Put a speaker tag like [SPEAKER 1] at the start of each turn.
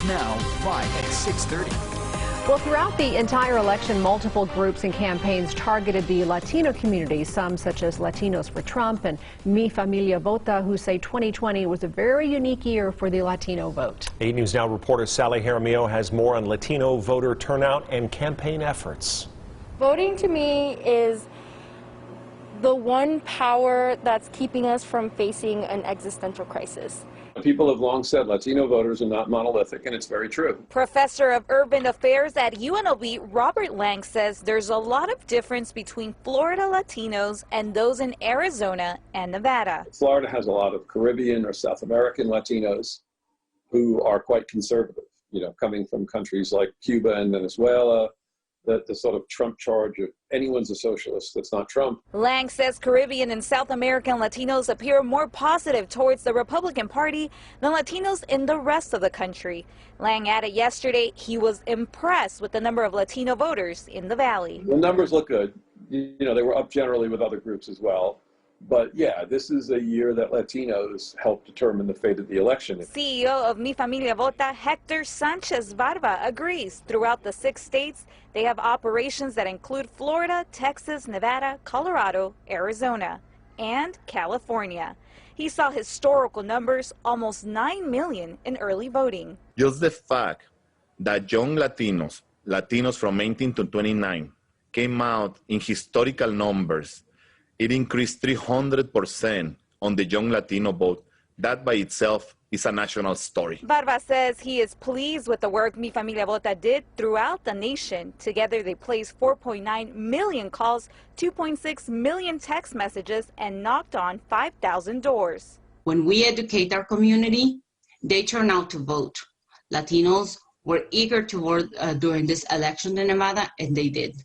[SPEAKER 1] now, live at 6:30.
[SPEAKER 2] Well, throughout the entire election, multiple groups and campaigns targeted the Latino community, some such as Latinos for Trump and Familia, Vota, who say 2020 was a very unique year for the Latino vote.
[SPEAKER 3] 8 News Now reporter Sally Jaramillo has more on Latino voter turnout and campaign efforts.
[SPEAKER 4] Voting to me is the one power that's keeping us from facing an existential crisis.
[SPEAKER 5] People have long said Latino voters are not monolithic, and it's very true.
[SPEAKER 6] Professor of Urban Affairs at UNLV, Robert Lang, says there's a lot of difference between Florida Latinos and those in Arizona and Nevada.
[SPEAKER 5] Florida has a lot of Caribbean or South American Latinos who are quite conservative, coming from countries like Cuba and Venezuela. The sort of Trump charge of anyone's a socialist that's not Trump.
[SPEAKER 6] Lang says Caribbean and South American Latinos appear more positive towards the Republican Party than Latinos in the rest of the country. Lang added yesterday he was impressed with the number of Latino voters in the Valley.
[SPEAKER 5] The numbers look good. They were up generally with other groups as well. But yeah, this is a year that Latinos helped determine the fate of the election.
[SPEAKER 6] CEO of Mi Familia Vota, Hector Sanchez Barba, agrees. Throughout the 6 states, they have operations that include Florida, Texas, Nevada, Colorado, Arizona, and California. He saw historical numbers, almost 9 million in early voting.
[SPEAKER 7] Just the fact that young Latinos from 18 to 29, came out in historical numbers. It increased 300% on the young Latino vote. That by itself is a national story.
[SPEAKER 6] Barba says he is pleased with the work Mi Familia Vota did throughout the nation. Together, they placed 4.9 million calls, 2.6 million text messages, and knocked on 5,000 doors.
[SPEAKER 8] When we educate our community, they turn out to vote. Latinos were eager to vote during this election in Nevada, and they did.